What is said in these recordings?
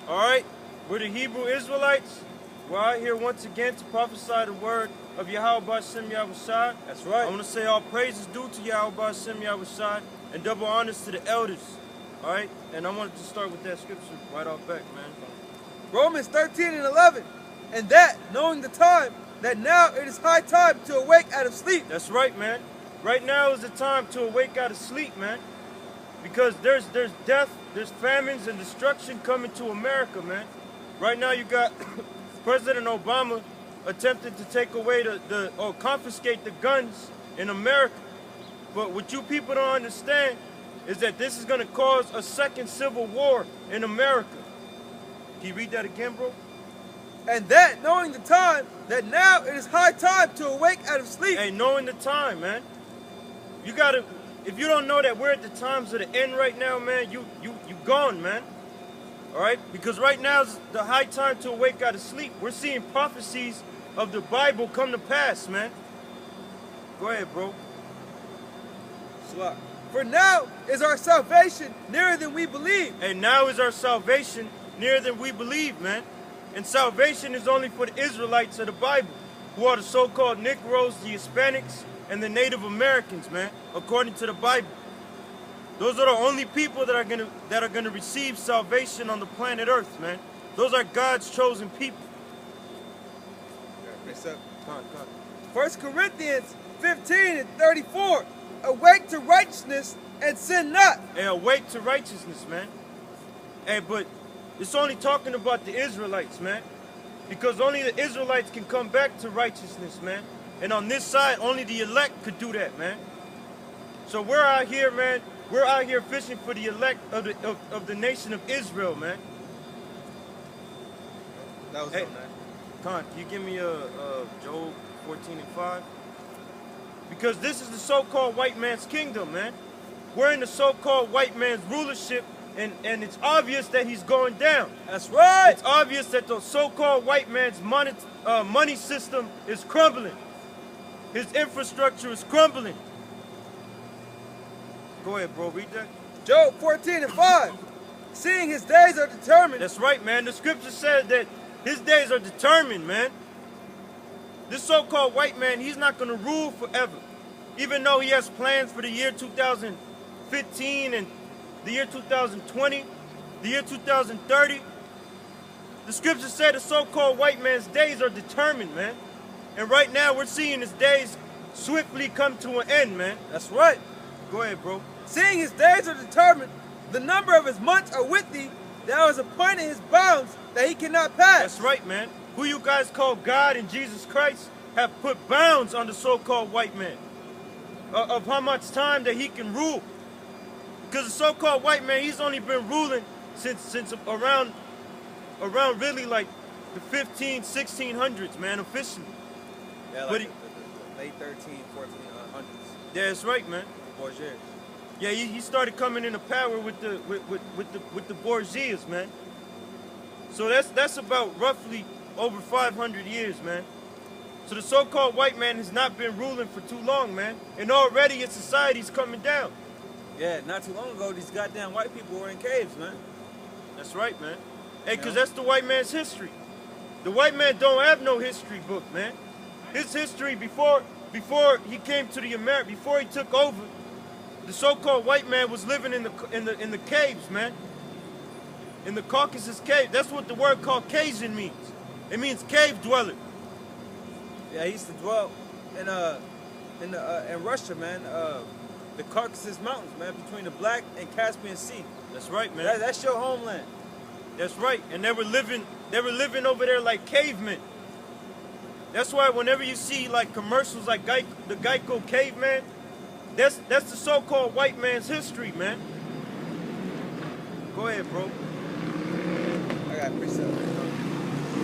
Alright? We're the Hebrew Israelites. We're out here once again to prophesy the word of Yahweh Shem Yahushai. That's right. I want to say all praises due to Yahweh Shem Yahushai and double honors to the elders. Alright? And I wanted to start with that scripture right off back, man. Romans 13:11. And that, knowing the time, that now it is high time to awake out of sleep. That's right, man. Right now is the time to awake out of sleep, man. Because there's death, there's famines and destruction coming to America, man. Right now you got President Obama attempted to take away or confiscate the guns in America. But what you people don't understand is that this is going to cause a second civil war in America. Can you read that again, bro? And that, knowing the time, that now it is high time to awake out of sleep. Hey, knowing the time, man. You gotta, if you don't know that we're at the times of the end right now, man, you gone, man. Alright? Because right now is the high time to awake out of sleep. We're seeing prophecies of the Bible come to pass, man. Go ahead, bro. For now is our salvation nearer than we believe. And now is our salvation nearer than we believe, man. And salvation is only for the Israelites of the Bible, who are the so-called Negroes, the Hispanics, and the Native Americans, man, according to the Bible. Those are the only people that are gonna receive salvation on the planet Earth, man. Those are God's chosen people. 1 Corinthians 15:34. Awake to righteousness and sin not. Hey, awake to righteousness, man. Hey, but it's only talking about the Israelites, man. Because only the Israelites can come back to righteousness, man. And on this side, only the elect could do that, man. So we're out here, man. We're out here fishing for the elect of the nation of Israel, man. That was hey, so nice. Con, can you give me Job 14:5? Because this is the so-called white man's kingdom, man. We're in the so-called white man's rulership, and it's obvious that he's going down. That's right. It's obvious that the so-called white man's money system is crumbling. His infrastructure is crumbling. Go ahead, bro. Read that. Job 14:5. Seeing his days are determined. That's right, man. The scripture says that his days are determined, man. This so-called white man, he's not going to rule forever. Even though he has plans for the year 2015 and the year 2020, the year 2030. The scripture said the so-called white man's days are determined, man. And right now we're seeing his days swiftly come to an end, man. That's right. Go ahead, bro. Seeing his days are determined, the number of his months are with thee, thou hast appointed his bounds that he cannot pass. That's right, man. Who you guys call God and Jesus Christ have put bounds on the so-called white man of how much time that he can rule. Because the so-called white man, he's only been ruling since around really like the 1600s, man, officially. Yeah, like the late 1400s. Yeah, that's right, man. Bourgeois. Yeah, he started coming into power with the bourgeois, man. So that's about roughly over 500 years, man. So the so-called white man has not been ruling for too long, man. And already his society's coming down. Yeah, not too long ago, these goddamn white people were in caves, man. That's right, man. Hey, because that's the white man's history. The white man don't have no history book, man. His history before he came to the America, before he took over, the so-called white man was living in the caves, man. In the Caucasus cave. That's what the word Caucasian means. It means cave dweller. Yeah, he used to dwell in Russia, man. The Caucasus Mountains, man, between the Black and Caspian Sea. That's right, man. That's your homeland. That's right. And they were living over there like cavemen. That's why whenever you see like commercials like the Geico caveman, that's the so-called white man's history, man. Go ahead, bro. I got precept.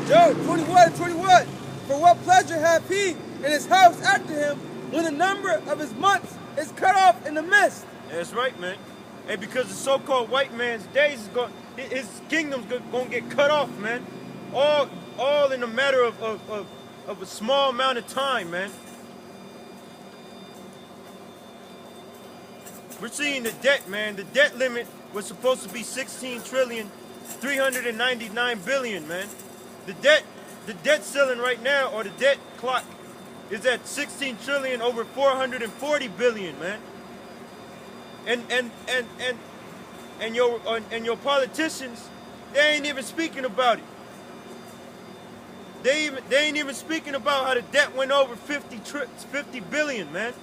Job 21:21. For what pleasure hath he in his house after him, when the number of his months is cut off in the mist? That's right, man. Hey, because the so-called white man's days is his kingdom's gonna get cut off, man. All in a matter of a small amount of time, man. We're seeing the debt, man. The debt limit was supposed to be 16 trillion 399 billion, man. The debt ceiling right now, or the debt clock, is at 16 trillion over 440 billion, man. And your politicians, they ain't even speaking about it. They ain't even speaking about how the debt went over 50 billion, man.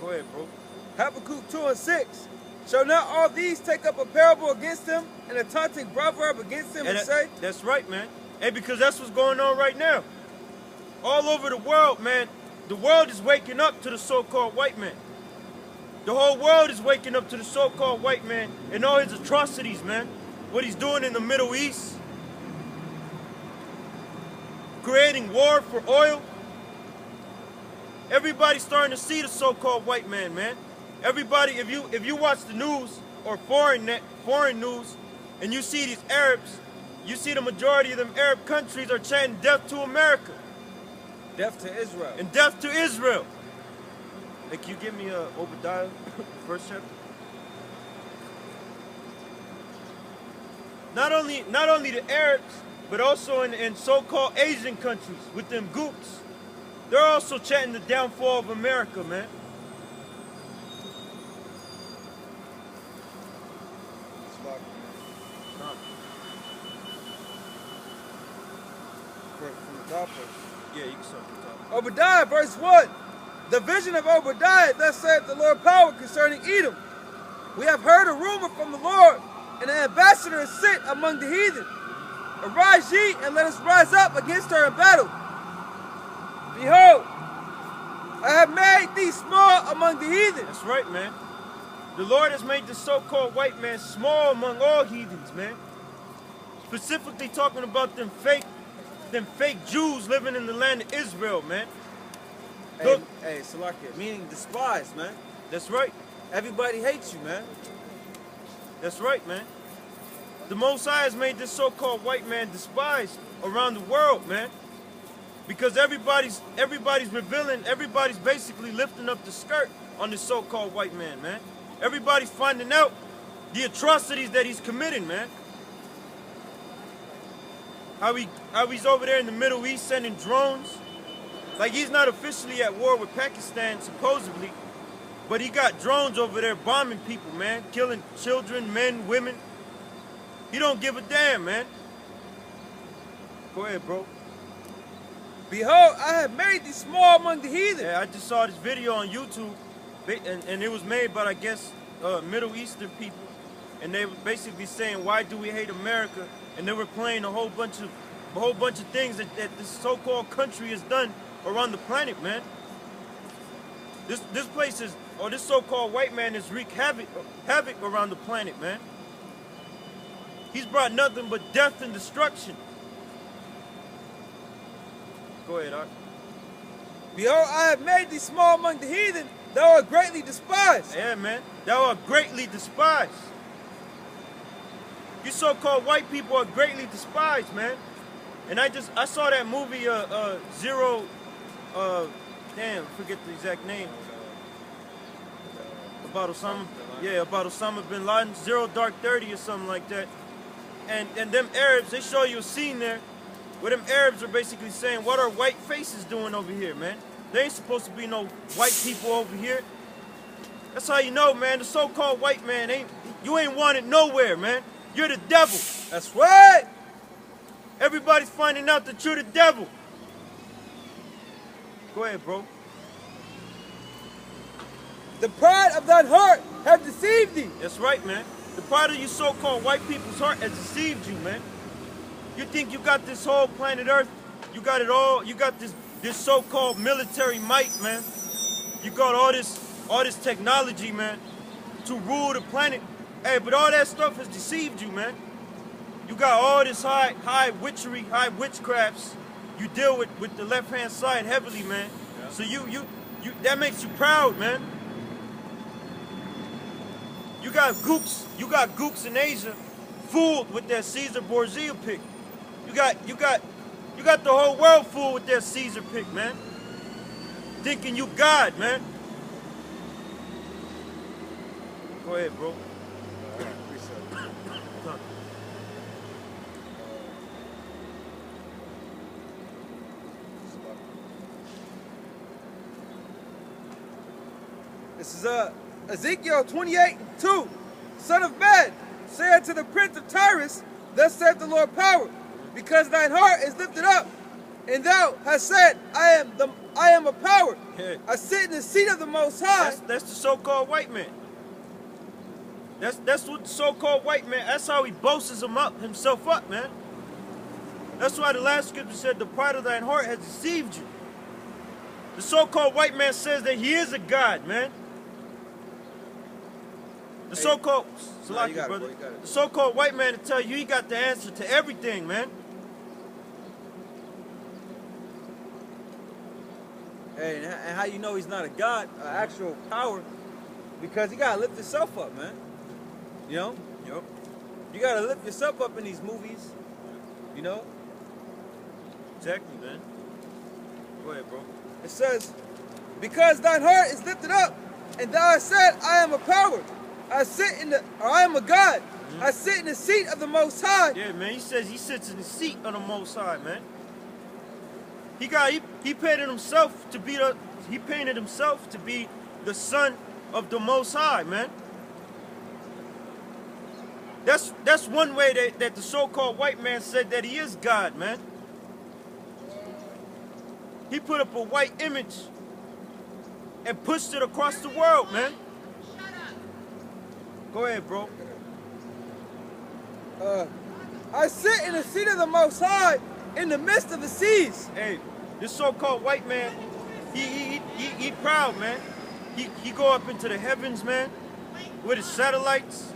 Go ahead, bro. Habakkuk 2:6. Shall not all these take up a parable against him and a taunting proverb against him and say? That's right, man. Hey, because that's what's going on right now. All over the world, man. The world is waking up to the so-called white man. The whole world is waking up to the so-called white man and all his atrocities, man. What he's doing in the Middle East. Creating war for oil. Everybody's starting to see the so-called white man, man. Everybody, if you watch the news or foreign news, and you see these Arabs, you see the majority of them Arab countries are chanting death to America. Death to Israel. And death to Israel. Hey, can you give me Obadiah, first chapter? Not only the Arabs, but also in so-called Asian countries with them goops. They're also chanting the downfall of America, man. From the top first. Yeah, you can start from the top. Obadiah, verse 1. The vision of Obadiah, thus saith the Lord power concerning Edom. We have heard a rumor from the Lord, and an ambassador is sent among the heathen. Arise ye, and let us rise up against her in battle. Behold, I have made thee small among the heathen. That's right, man. The Lord has made the so-called white man small among all heathens, man. Specifically talking about them fake Jews living in the land of Israel, man. Hey, Salakia, meaning despised, man. That's right. Everybody hates you, man. That's right, man. The Most High has made this so-called white man despised around the world, man. Because everybody's revealing, everybody's basically lifting up the skirt on this so-called white man, man. Everybody's finding out the atrocities that he's committing, man. How he's over there in the Middle East sending drones. Like, he's not officially at war with Pakistan, supposedly, but he got drones over there bombing people, man. Killing children, men, women. He don't give a damn, man. Go ahead, bro. Behold, I have made thee small among the heathen. Yeah, I just saw this video on YouTube, and it was made by, I guess, Middle Eastern people. And they were basically saying, why do we hate America? And they were playing a whole bunch of things that this so-called country has done around the planet, man. This place is, or this so-called white man has wreaked havoc around the planet, man. He's brought nothing but death and destruction. Go ahead, Art. Behold, I have made thee small among the heathen, thou art greatly despised. Yeah, man. Thou art greatly despised. You so-called white people are greatly despised, man. And I saw that movie, Zero, damn, forget the exact name. About Osama, yeah, about Osama bin Laden, Zero Dark 30 or something like that. And them Arabs, they show you a scene there where them Arabs are basically saying, what are white faces doing over here, man? There ain't supposed to be no white people over here. That's how you know, man, the so-called white man you ain't wanted nowhere, man. You're the devil. That's right. Everybody's finding out that you're the devil. Go ahead, bro. The pride of thine heart have deceived thee. That's right, man. The pride of you so-called white people's heart has deceived you, man. You think you got this whole planet Earth? You got it all. You got this so-called military might, man. You got all this technology, man, to rule the planet. Hey, but all that stuff has deceived you, man. You got all this high witchery, high witchcrafts. You deal with the left-hand side heavily, man. Yeah. So you that makes you proud, man. You got gooks in Asia fooled with that Caesar Borgia pick. You got the whole world fooled with that Caesar pick, man. Thinking you God, man. Go ahead, bro. got precept. This is Ezekiel 28:2. Son of man, say unto the prince of Tyrus, thus saith the Lord power, because thine heart is lifted up, and thou hast said, I am a power. Yeah. I sit in the seat of the Most High. That's the so-called white man. That's what the so-called white man, that's how he boasts himself up, man. That's why the last scripture said, the pride of thine heart has deceived you. The so-called white man says that he is a God, man. The so-called, brother. The so-called white man to tell you he got the answer to everything, man. Hey, and how you know he's not a God, actual power? Because he gotta lift himself up, man. You know? Yep. You gotta lift yourself up in these movies. You know? Exactly, man. Go ahead, bro. It says, because thine heart is lifted up, and thou hast said, I am a power. I am a God. I sit in the seat of the Most High. Yeah, man. He says he sits in the seat of the Most High, man. He painted himself to be the son of the Most High, man. That's one way that the so-called white man said that he is God, man. He put up a white image and pushed it across the world, man. Go ahead, bro. I sit in the seat of the Most High in the midst of the seas. Hey, this so-called white man, he proud, man. He go up into the heavens, man, with his satellites.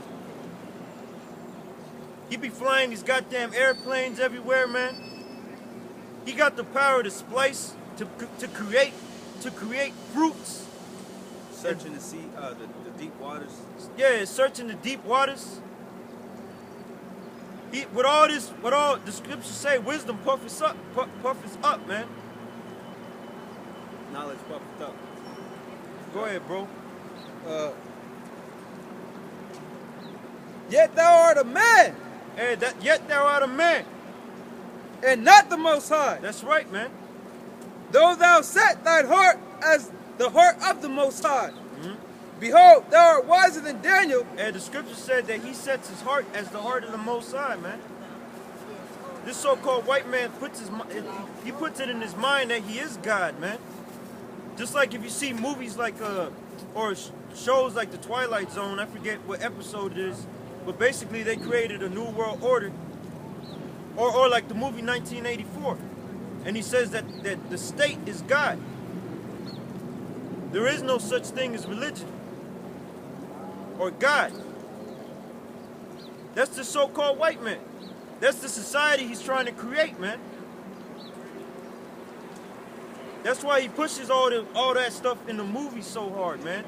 He be flying these goddamn airplanes everywhere, man. He got the power to splice, to create fruits. Searching the sea, the deep waters. Yeah, searching the deep waters. With all the scriptures say, wisdom puffs up, man. Knowledge puffs up. Go ahead, bro. Yet thou art a man. Hey, yet thou art a man. And not the Most High. That's right, man. Though thou set thine heart as the heart of the Most High. Behold, thou art wiser than Daniel. And the scripture said that he sets his heart as the heart of the Most High, man. This so-called white man puts it in his mind that he is God, man. Just like if you see movies like or shows like The Twilight Zone, I forget what episode it is, but basically they created a new world order. Or like the movie 1984, and he says that the state is God. There is no such thing as religion or God. That's the so-called white man. That's the society he's trying to create, man. That's why he pushes all that stuff in the movies so hard, man.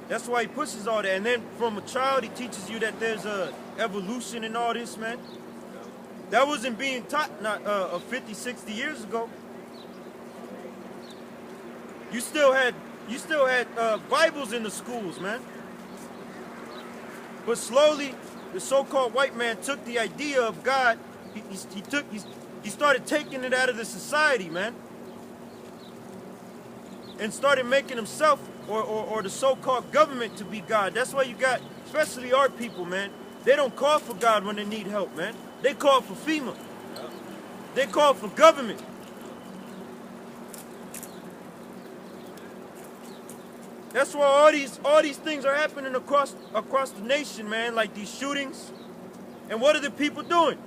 That's why he pushes all that. And then from a child, he teaches you that there's a evolution and all this, man. That wasn't being taught not 50, 60 years ago. You still had Bibles in the schools, man. But slowly, the so-called white man took the idea of God. He started taking it out of the society, man, and started making himself or the so-called government to be God. That's why you got, especially our people, man. They don't call for God when they need help, man. They call for FEMA. They call for government. That's why all these things are happening across the nation, man, like these shootings. And what are the people doing?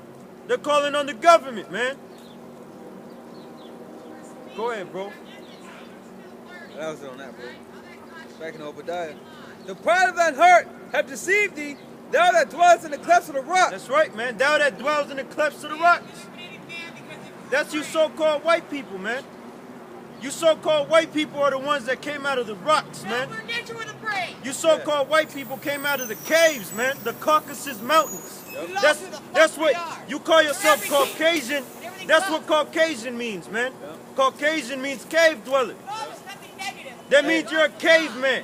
They're calling on the government, man. Go ahead, bro. That was on that, bro. Back in Obadiah. The pride of thine heart have deceived thee, thou that dwellest in the clefts of the rock. That's right, man. Thou that dwells in the clefts of the rocks. That's you so-called white people, man. You so-called white people are the ones that came out of the rocks, man. You so-called white people came out of the caves, man. The Caucasus Mountains. Yep. That's what you call yourself Caucasian. That's what Caucasian means, man. Yep. Caucasian means cave dweller. That means you're a caveman.